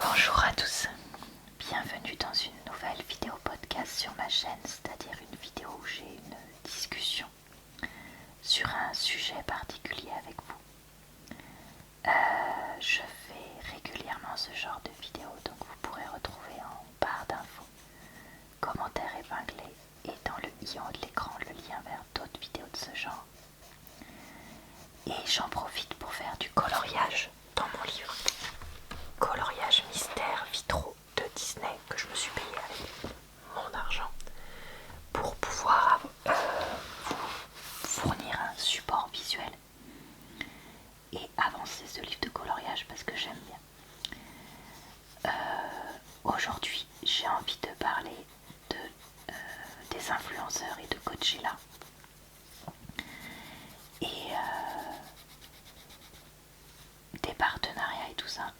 Bonjour à tous, bienvenue dans une nouvelle vidéo podcast sur ma chaîne, c'est-à-dire une vidéo où j'ai une discussion sur un sujet particulier avec vous. Je fais régulièrement ce genre de vidéo, donc vous pourrez retrouver en barre d'infos, commentaires épinglés et dans le i en haut de l'écran le lien vers d'autres vidéos de ce genre. Et j'en profite pour faire du coloriage dans mon livre. Coloriage mystère vitraux de Disney que je me suis payé avec mon argent pour pouvoir vous fournir un support visuel et avancer ce livre de coloriage parce que j'aime bien. Aujourd'hui j'ai envie de parler des influenceurs et de Coachella et des partenariats et tout ça.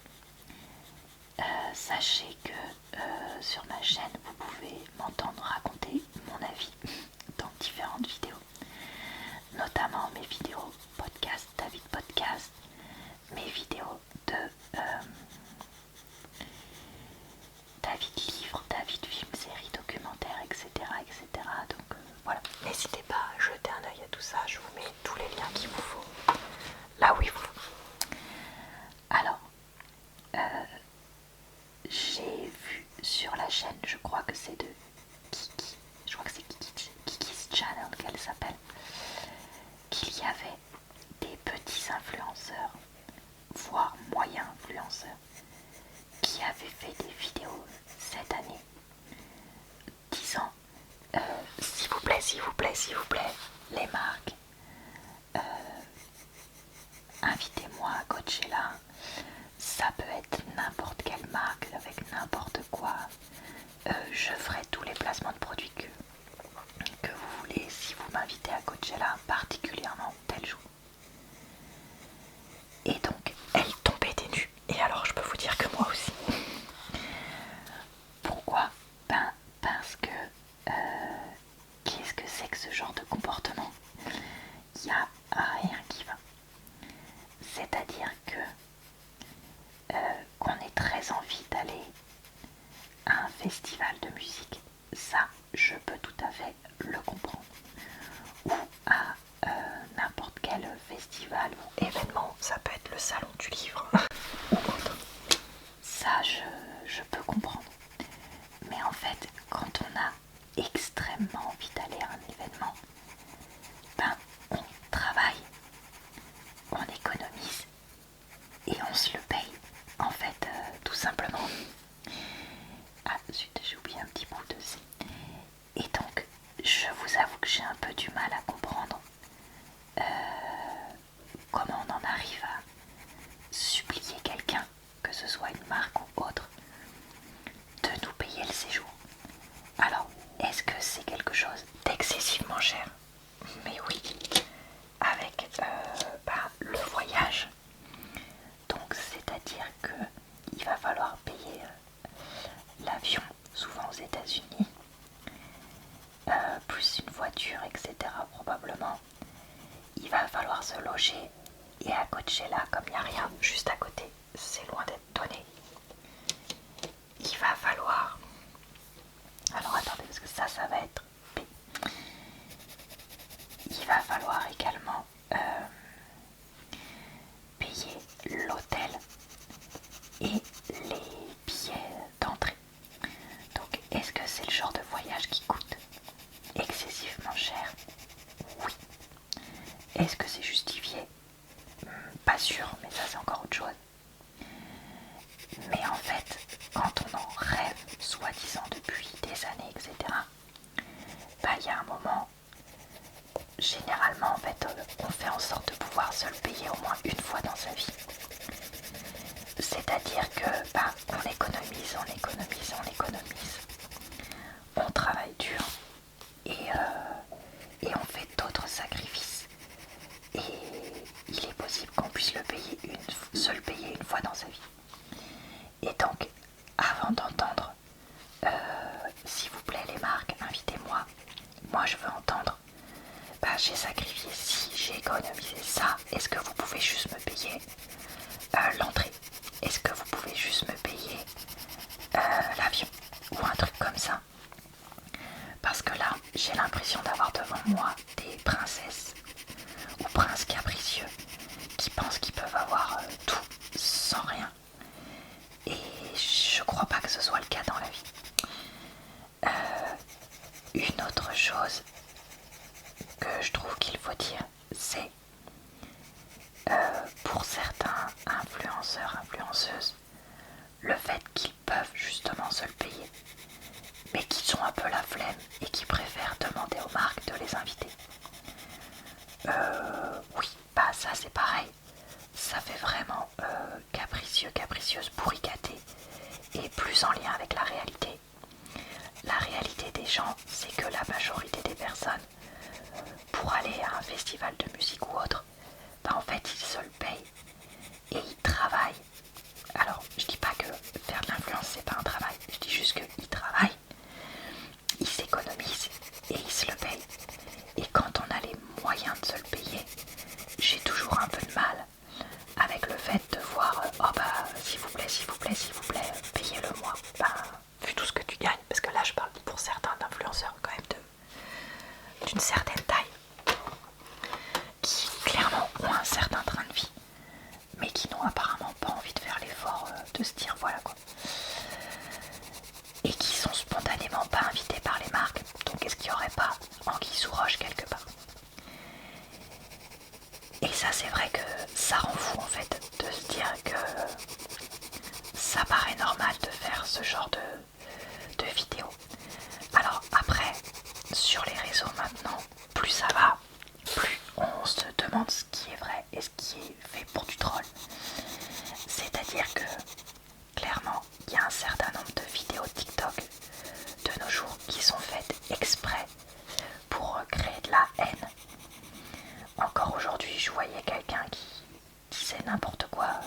Sachez que sur ma chaîne vous pouvez m'entendre raconter mon avis dans différentes vidéos, notamment mes vidéos podcast, David Podcast, mes vidéos de David Livre, David Film, série, documentaire, etc. etc. Donc voilà, n'hésitez pas à jeter un œil à tout ça, je vous mets tous les liens qu'il vous faut là où il vous faut. Alors, j'ai vu sur la chaîne, je crois que c'est de Kiki, je crois que c'est Kiki's Channel qu'elle s'appelle, qu'il y avait des petits influenceurs, voire moyens influenceurs, qui avaient fait des vidéos cette année disant s'il vous plaît, s'il vous plaît, s'il vous plaît, les marques, invitez-moi à Coachella. Ça peut être n'importe quelle marque avec n'importe quoi. Je ferai tous les placements de produits que vous voulez si vous m'invitez à Coachella, particulièrement tel jour. Et donc, elle tombait des nues. Et alors, je peux vous dire que moi aussi. Pourquoi ? Parce que qu'est-ce que c'est que ce genre de comportement ? Il n'y a rien qui va. C'est-à-dire que qu'on ait très envie d'aller à un festival de musique, ça je peux tout à fait le comprendre, ou à n'importe quel festival ou événement, ça peut être le salon du livre ou autre, ça je peux comprendre. Mais en fait, quand on a extrêmement envie d'aller à un événement, on travaille, on économise et on se le paye, en fait, tout simplement. Ah zut, j'ai oublié un petit bout de C. Et donc, je vous avoue que j'ai un peu du mal à comprendre comment on en arrive à supplier quelqu'un, que ce soit une marque ou autre, de nous payer le séjour. Alors, est-ce que c'est quelque chose d'excessivement cher ? Mais oui, avec le voyage. Donc, c'est-à-dire que il va falloir payer l'avion, souvent aux États-Unis, plus une voiture, etc. probablement. Il va falloir se loger, et à Coachella, comme il n'y a rien juste à côté, c'est loin d'être donné. Il va falloir... Alors attendez, parce que ça va être P. Il va falloir également payer l'hôtel et les billets d'entrée. Donc est-ce que c'est le genre de voyage qui coûte excessivement cher ? Oui. Est-ce que c'est justifié ? Pas sûr, mais ça c'est encore autre chose. Mais en fait, quand on en rêve, soi-disant depuis des années, etc., il y a un moment, généralement en fait, on fait en sorte de pouvoir se le payer au moins une fois dans sa vie. C'est-à-dire que on économise, on économise, on économise, on travaille dur et on fait d'autres sacrifices. Et il est possible qu'on puisse se le payer une fois dans sa vie. Et donc, avant d'entendre s'il vous plaît les marques, invitez-moi, moi je veux entendre j'ai sacrifié ci, j'ai économisé ça, est-ce que vous pouvez juste me payer l'entrée ? Est-ce que vous pouvez juste me payer l'avion ou un truc comme ça. Parce que là, j'ai l'impression d'avoir devant moi des princesses ou princes capricieux qui pensent qu'ils peuvent avoir tout sans rien. Et je crois pas que ce soit le cas dans la vie. Une autre chose que je trouve qu'il faut dire, c'est pour certains influenceurs, influenceuses, le fait qu'ils peuvent justement se le payer, mais qu'ils ont un peu la flemme et qui préfèrent demander aux marques de les inviter. Oui, bah ça c'est pareil. Ça fait vraiment capricieux, capricieuse, pourri gâté et plus en lien avec la réalité. La réalité des gens, c'est que la majorité des personnes, pour aller à un festival de musique ou autre, bah en fait ils se le payent et ils travaillent. Alors je dis pas que faire de l'influence c'est pas un travail, je dis juste qu'ils travaillent, ils s'économisent et ils se le payent. Et quand on a les moyens de se le payer, j'ai toujours un peu de mal avec le fait de voir oh bah s'il vous plaît, s'il vous plaît, s'il vous plaît, payez-le moi. Bah vu tout ce que tu gagnes, parce que là je parle pour certains d'influenceurs quand même d'une certaine taille, qui clairement ont un certain train de vie, mais qui n'ont apparemment pas envie de faire l'effort de se dire voilà quoi. Et qui sont spontanément pas invités par les marques. Donc est-ce qu'il n'y aurait pas anguille sous roche quelque part? Et ça c'est vrai que ça rend fou en fait de se dire que ça paraît normal de faire ce genre de vidéos. Alors après, sur les réseaux maintenant, plus ça va, plus on se demande ce qui est vrai et ce qui est fait pour du troll. C'est-à-dire que clairement, il y a un certain nombre de vidéos TikTok de nos jours qui sont faites exprès pour créer de la haine. Encore aujourd'hui, je voyais quelqu'un qui disait n'importe quoi,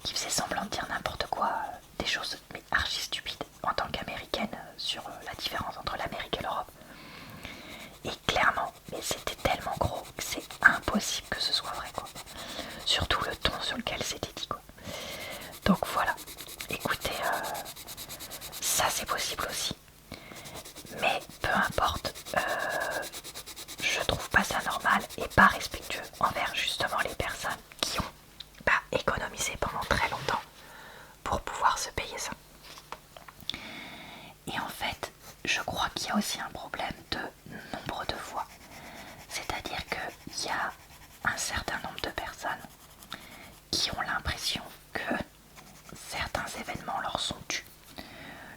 qui faisait semblant de dire n'importe quoi, des choses mais archi stupides en tant qu'américaine sur la différence entre l'Amérique et l'Europe. Et clairement, mais c'était tellement gros que c'est impossible que ce soit vrai quoi. Surtout le ton sur lequel c'était dit quoi. Donc voilà, écoutez, ça c'est possible aussi. Mais peu importe, je trouve pas ça normal et pas respectueux envers justement les personnes qui ont économisé pendant très longtemps pour pouvoir se payer ça. Et en fait, je crois qu'il y a aussi un problème de nombre de fois. C'est-à-dire qu'il y a un certain nombre de personnes qui ont l'impression que certains événements leur sont dus.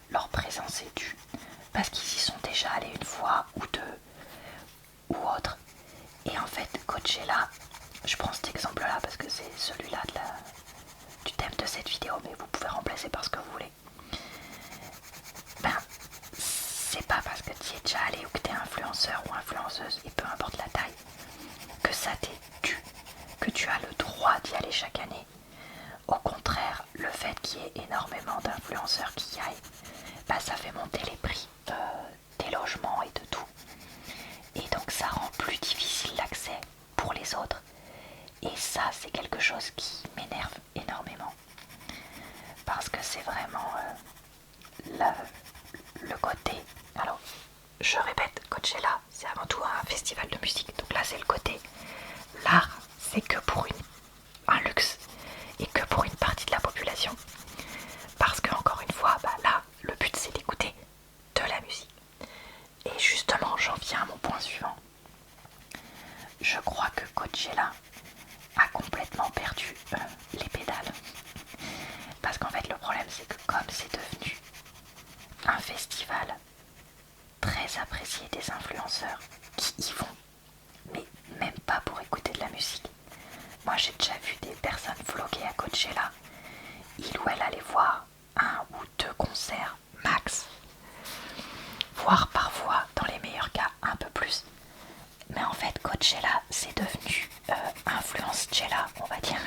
Leur présence est due parce qu'ils y sont déjà allés une fois ou deux ou autre. Et en fait, Coachella, je prends cet exemple-là parce que c'est celui-là du thème de cette vidéo, mais vous pouvez remplacer par ce que vous voulez. Ben, c'est pas parce que tu y es déjà allé ou que tu es influenceur ou influenceuse, et peu importe la taille, que ça t'est dû, que tu as le droit d'y aller chaque année. Au contraire, le fait qu'il y ait énormément d'influenceurs qui y aillent, bah, ça fait monter les prix des logements et de tout. Et donc ça rend plus difficile l'accès pour les autres. Et ça, c'est quelque chose qui m'énerve énormément. Parce que c'est vraiment le côté... Alors, je répète, Coachella, c'est avant tout un festival de musique. Donc là, c'est le côté... L'art, c'est que pour un luxe et que pour une partie de la population. Parce que, encore une fois, bah là, le but, c'est d'écouter de la musique. Et justement, j'en viens à mon point suivant. Je crois que Coachella a complètement perdu les pédales. Parce qu'en fait, le problème, c'est que comme c'est devenu un festival très apprécié des influenceurs qui y vont, mais même pas pour écouter de la musique. Moi, j'ai déjà vu des personnes vlogger à Coachella. Il ou elle allait voir un ou deux concerts max, voire parfois, dans les meilleurs cas, un peu plus. Mais en fait, Coachella, c'est devenu Influencella, on va dire.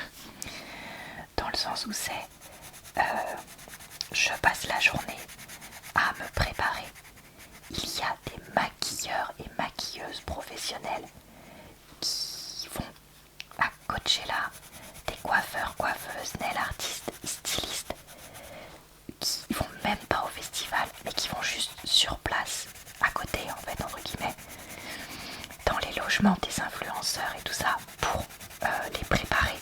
Dans le sens où c'est... je passe la journée à me préparer. Il y a des maquilleurs et maquilleuses professionnelles qui vont à Coachella, des coiffeurs, coiffeuses, nail artistes, stylistes, qui vont même pas au festival, mais qui vont juste sur place, à côté en fait, entre guillemets, dans les logements des influenceurs et tout ça, pour les préparer.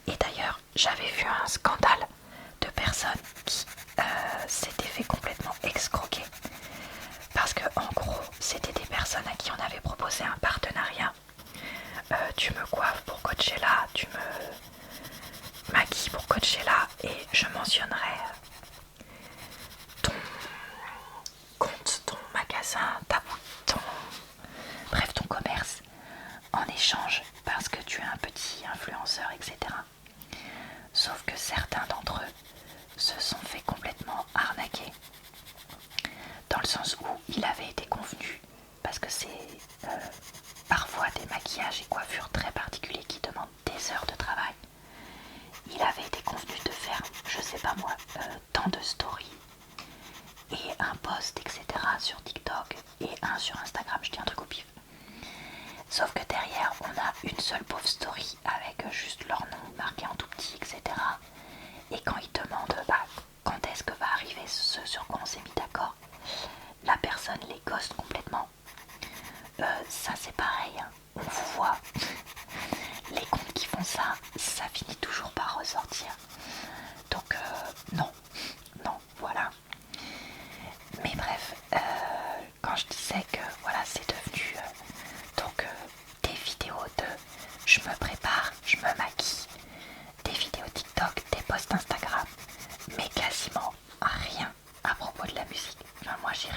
Et d'ailleurs, j'avais vu un scandale de personnes qui s'étaient fait complètement escroquer. Parce que en gros, c'était des personnes à qui on avait proposé un partenariat. Tu me coiffes pour Coachella, tu me maquilles pour Coachella, et je mentionnerai ton compte, ton magasin, bref ton commerce en échange parce que tu es un petit influenceur, etc. Sauf que certains d'entre eux se sont fait complètement arnaquer, dans le sens où il avait été convenu, parce que c'est parfois des maquillages et coiffures très particuliers qui demandent des heures de travail. Il avait été convenu de faire, je sais pas moi, tant de stories et un post, etc. sur TikTok et un sur Instagram, je dis un truc au pif. Sauf que derrière, on a une seule pauvre story avec juste leur nom marqué en tout petit, etc. Et quand ils demandent quand est-ce que va arriver ce sur quoi on s'est mis d'accord, la personne les ghost complètement. Ça c'est pareil, hein. On vous voit. Les comptes qui font ça, ça finit toujours par ressortir. Donc non, voilà. Mais bref, quand je disais que voilà, c'est devenu des vidéos de je me prépare, je me maquille, des vidéos TikTok, des posts Instagram, mais quasiment rien à propos de la musique. Enfin, moi j'irais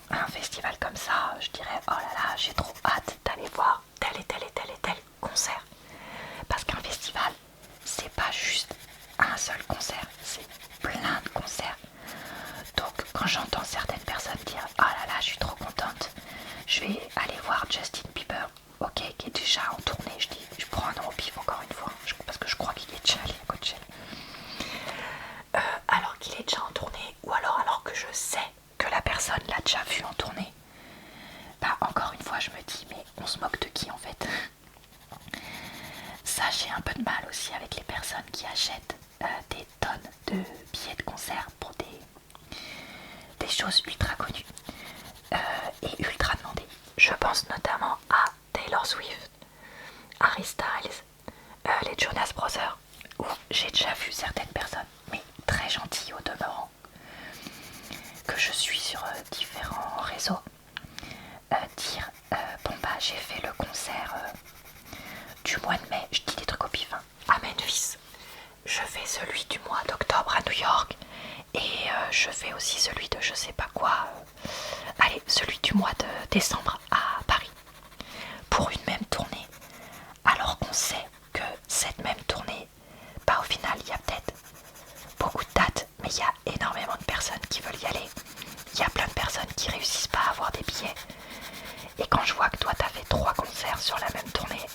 à un festival comme ça, je dirais oh là là, j'ai trop hâte d'aller voir tel et tel et tel et tel concert. Parce qu'un festival, c'est pas juste un seul concert, c'est plein de concerts. Donc quand j'entends certaines personnes dire oh là là, je suis trop contente, je vais aller voir Justin Bieber, ok, qui est déjà en tournée, je prends un nom au pif encore une fois, parce que je crois qu'il est déjà allé à Coachella. Alors qu'il est déjà en tournée, ou alors que je sais que la personne l'a déjà vu en tournée, encore une fois je me dis mais on se moque de qui en fait. Ça, j'ai un peu de mal aussi avec les personnes qui achètent des tonnes de billets de concert pour des choses ultra connues et ultra demandées. Je pense notamment à Taylor Swift, Harry Styles, les Jonas Brothers, où j'ai déjà vu certaines personnes, mais très gentilles au demeurant, que je suis sur différents réseaux, dire bon j'ai fait le concert du mois de mai, je dis des trucs au pif, hein, à Memphis, je fais celui du mois d'octobre à New York, et je fais aussi celui de je sais pas quoi, allez, celui du mois de décembre à Paris, pour une même tournée, alors qu'on sait que cette même tournée, au final il y a peut-être beaucoup de dates, mais il y a énormément de personnes qui veulent y aller, il y a plein de personnes qui réussissent pas à avoir des billets, et quand je vois que toi t'as fait 3 concerts sur la même tournée,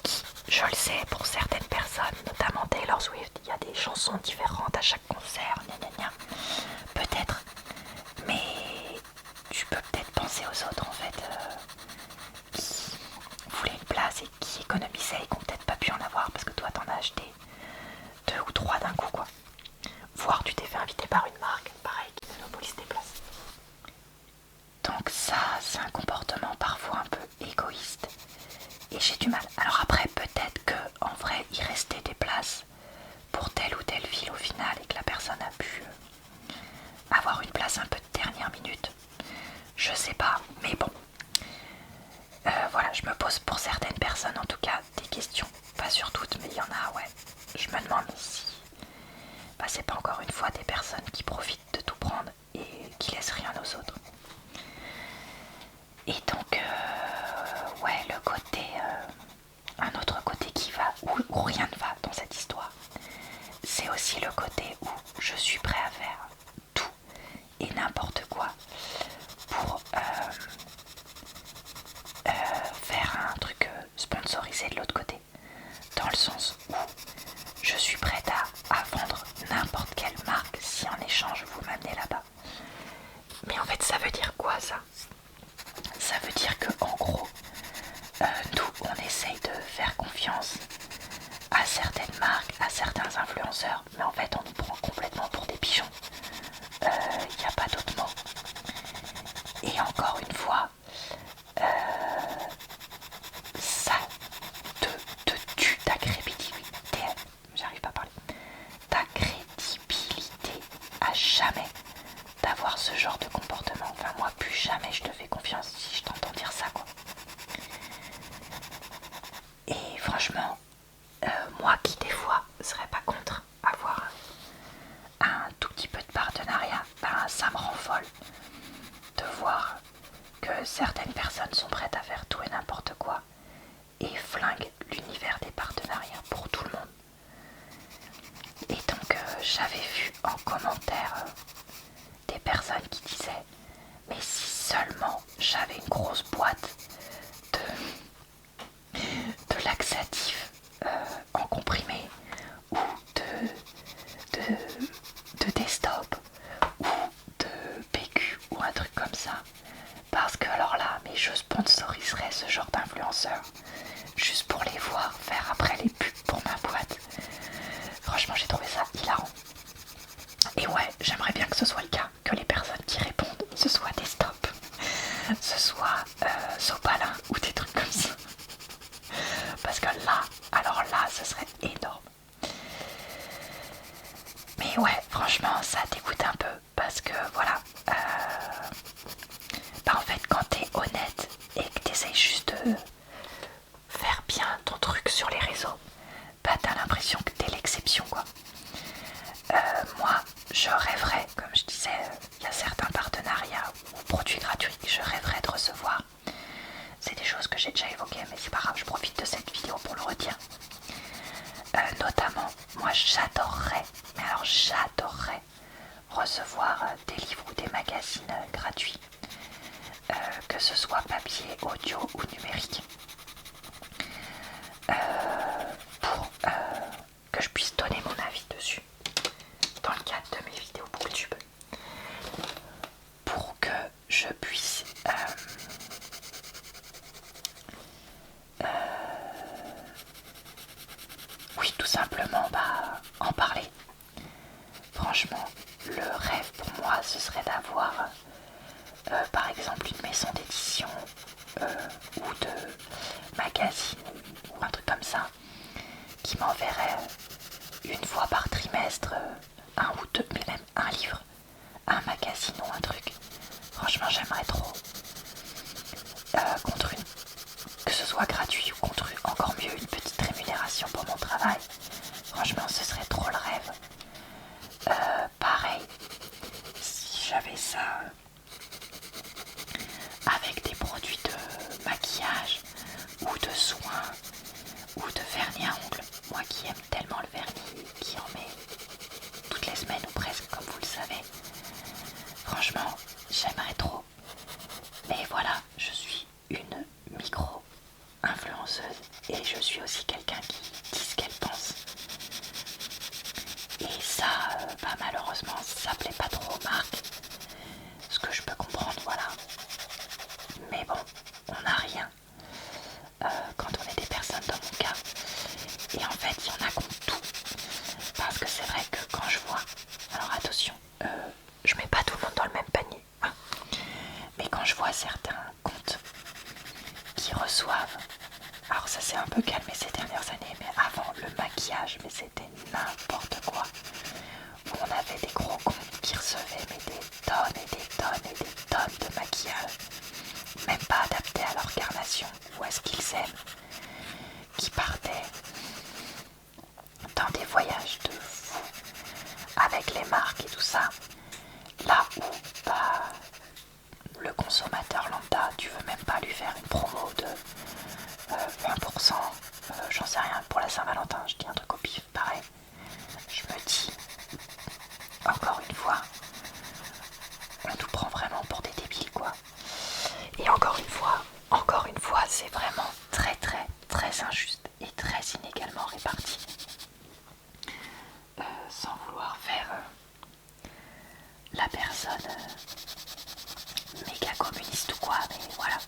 qui, je le sais, pour certaines personnes, notamment Taylor Swift, il y a des chansons différentes à chaque concert, peut-être, mais tu peux peut-être penser aux autres en fait, qui voulaient une place et qui économisaient et qui n'ont peut-être pas pu en avoir parce que toi t'en as acheté 2 ou 3 d'un coup quoi. Voire tu t'es fait inviter par une marque, pareil, qui monopolise des places. Donc ça, c'est un comportement parfois un peu égoïste. Et j'ai du mal. Alors après, peut-être que en vrai, il restait des places pour telle ou telle ville au final et que la personne a pu avoir une place un peu de dernière minute. Je sais pas, mais bon. Voilà, je me pose pour certaines personnes en tout cas des questions. Pas sur toutes, mais il y en a, ouais. Je me demande si c'est pas encore une fois des personnes qui profitent de tout prendre et qui laissent rien aux autres. Et donc, ouais, le côté, un autre côté qui va, où rien ne va dans cette histoire, c'est aussi le côté où je suis prêt à faire tout et n'importe quoi pour faire un truc sponsorisé de l'autre côté, dans le sens où je suis prête à vendre n'importe quelle marque si en échange vous m'amenez là-bas. Mais en fait ça veut dire quoi ça? Ça veut dire que en gros nous on essaye de faire confiance à certaines marques, à certains influenceurs, mais en fait on nous prend complètement j'avais vu en commentaire des personnes qui disaient mais si seulement j'avais une grosse boîte de laxatifs en comprimé ou de Destop ou de PQ ou un truc comme ça, parce que alors là, mais je sponsoriserais ce genre d'influenceurs juste pour les voir faire après les pubs pour ma boîte. Franchement, j'ai trouvé ça hilarant. Et ouais, j'aimerais bien que ce soit le cas, que les personnes qui répondent, ce soit Destop, ce soit Sopalin ou des trucs comme ça. Parce que là, alors là, ce serait énorme. Mais ouais, franchement, ça dégoûte un peu parce que voilà, en fait, quand t'es honnête et que t'essayes juste de faire bien ton truc sur les réseaux, bah t'as l'impression que t'es l'exception quoi. Moi, je rêverais, comme je disais, il y a certains partenariats ou produits gratuits que je rêverais de recevoir. C'est des choses que j'ai déjà évoquées, mais c'est pas grave, je profite de cette vidéo pour le redire. Notamment, moi j'adorerais, mais alors j'adorerais recevoir des livres ou des magazines gratuits, que ce soit papier, audio ou numérique, pour que je puisse donner mon avis dessus dans le cadre de mes vidéos Booktube, pour que je puisse oui, tout simplement en parler. Franchement, le rêve pour moi, ce serait d'avoir par exemple une maison d'édition ou de magazine ou un truc comme ça qui m'enverrait une fois par trimestre un ou deux, mais même un livre, un magazine ou un truc. Franchement, j'aimerais trop. Contre une, que ce soit gratuit ou contre encore mieux une petite rémunération pour mon travail. Franchement, ce serait trop le rêve. Pareil, si j'avais ça avec des produits de maquillage ou de soins ou de vernis à ongles, moi qui aime tellement le vernis, qui en met toutes les semaines ou presque comme vous le savez, franchement j'aimerais trop. Mais voilà, je suis une micro-influenceuse et je suis aussi quelqu'un qui dit ce qu'elle pense. Et ça, malheureusement, ça plaît pas trop aux marques, ce que je peux comprendre, voilà. Mais bon, on n'a rien quand on est des personnes dans mon cas. Et en fait, il y en a qui ont tout. Parce que c'est vrai que quand je vois... Alors attention, je mets pas tout le monde dans le même panier. Hein. Mais quand je vois certains comptes qui reçoivent... Alors ça s'est un peu calmé ces dernières années, mais avant le maquillage, mais c'était n'importe quoi. Où on avait des gros comptes qui recevaient mais des tonnes et des tonnes et des tonnes de maquillage. Même pas adapté à leur carnation ou à ce qu'ils aiment, qui partaient dans des voyages de fou avec les marques et tout ça, là où le consommateur lambda, tu veux même pas lui faire une promo de 20%, j'en sais rien, pour la Saint-Valentin, je dis un truc au pif, pareil, je me dis, encore une fois, on nous prend vraiment pour des débiles quoi. Et encore une fois, c'est vraiment très très très injuste et très inégalement réparti. Sans vouloir faire la personne méga communiste ou quoi, mais voilà.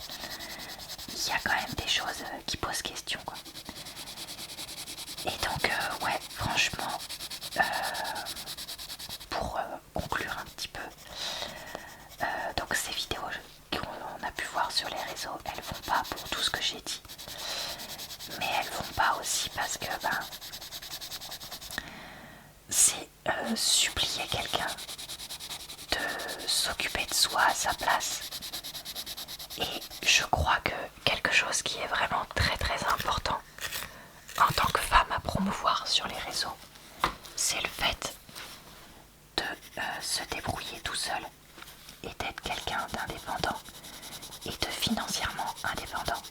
Il y a quand même des choses qui posent question quoi. Et donc ouais, franchement, pour conclure un petit peu, donc ces vidéos qu'on a pu voir sur les réseaux, elles vont pas pour tout ce que j'ai dit, mais elles vont pas aussi parce que c'est supplier quelqu'un de s'occuper de soi à sa place. Et je crois que quelque chose qui est vraiment très très important en tant que femme à promouvoir sur les réseaux, c'est le fait de se débrouiller tout seul et d'être quelqu'un d'indépendant et de financièrement indépendant.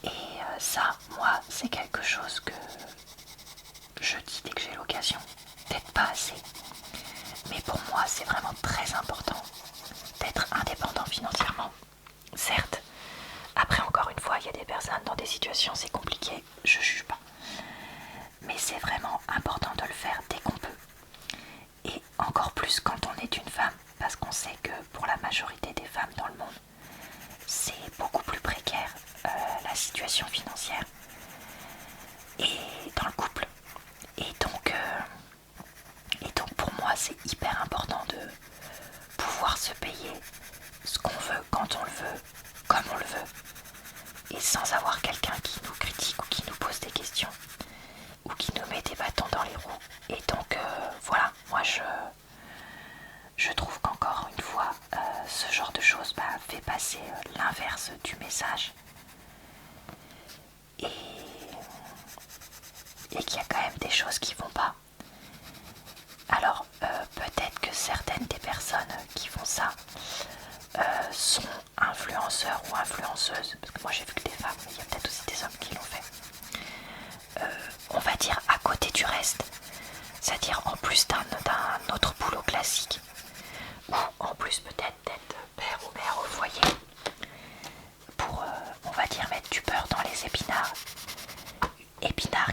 Et ça, moi, c'est quelque chose que je dis dès que j'ai l'occasion. peut-être pas assez. Mais pour moi, c'est vraiment très important d'être indépendant financièrement. Certes, après encore une fois, il y a des personnes dans des situations c'est compliqué, je juge pas. Mais c'est vraiment important de le faire dès qu'on peut. Et encore plus quand on est une femme, parce qu'on sait que pour la majorité des femmes dans le monde, c'est beaucoup plus précaire la situation financière et dans le couple. Et donc pour moi c'est hyper important de pouvoir se payer ce qu'on veut quand on le veut, comme on le veut, et sans avoir quelqu'un qui nous critique ou qui nous pose des questions ou qui nous met des bâtons dans les roues. Et donc voilà, moi je trouve qu'encore une fois ce genre de choses fait passer l'inverse du message et qu'il y a quand même des choses qui vont pas. Alors peut-être que certaines des personnes qui font ça sont influenceurs ou influenceuses, parce que moi j'ai vu que des femmes, mais il y a peut-être aussi des hommes qui l'ont fait. On va dire à côté du reste, c'est-à-dire en plus d'un autre boulot classique, ou en plus peut-être d'être père ou mère au foyer, pour on va dire mettre du beurre dans les épinards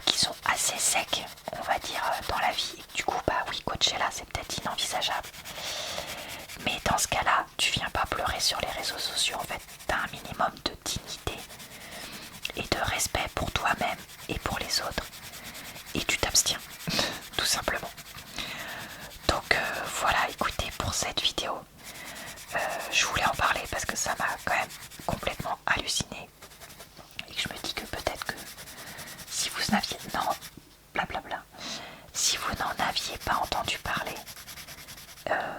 qui sont assez secs, on va dire, dans la vie. Du coup, oui, Coachella, c'est peut-être inenvisageable. Mais dans ce cas-là, tu viens pas pleurer sur les réseaux sociaux. En fait, t'as un minimum de dignité et de respect pour toi-même et pour les autres. Et tu t'abstiens, tout simplement. Donc voilà, écoutez, pour cette vidéo, je voulais en parler parce que ça m'a quand même complètement halluciné. Et que je me dis que peut-être que si vous n'aviez... Non, blablabla. Si vous n'en aviez pas entendu parler,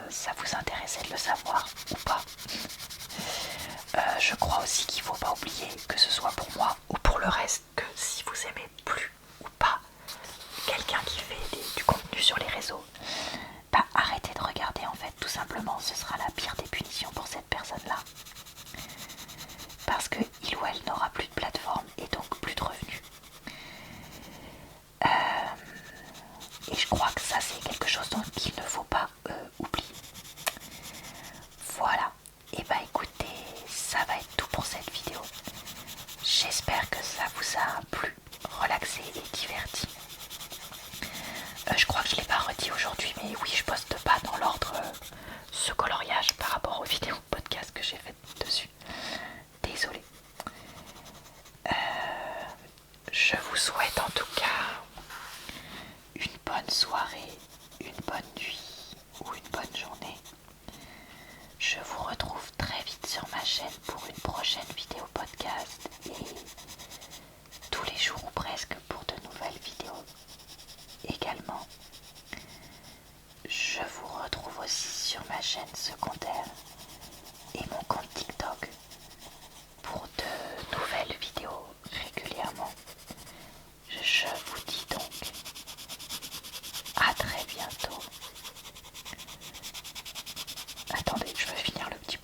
ça vous intéressait de le savoir ou pas. Je crois aussi qu'il ne faut pas oublier, que ce soit pour moi ou pour le reste, que si vous aimez plus ou pas quelqu'un qui fait du contenu sur les réseaux, arrêtez de regarder en fait, tout simplement. Ce sera la pire des punitions pour cette personne-là. Parce que il ou elle n'aura plus de plateforme et donc plus de revenus. Et je crois que ça c'est quelque chose qu'il ne faut pas oublier. Voilà. Et écoutez, ça va être tout pour cette vidéo. J'espère que ça vous a plu, relaxé et diverti. Je crois que je ne l'ai pas redit aujourd'hui, mais oui, je poste pas dans l'ordre ce coloriage par rapport aux vidéos podcast que j'ai faites dessus. Désolée. Je vous souhaite en tout cas une bonne soirée, une bonne nuit ou une bonne journée. Je vous retrouve très vite sur ma chaîne pour une prochaine vidéo podcast et tous les jours ou presque pour de nouvelles vidéos également. Je vous retrouve aussi sur ma chaîne secondaire et mon compte TikTok pour de nouvelles vidéos régulièrement. Je vous dis donc à très bientôt. Attendez, je veux finir le petit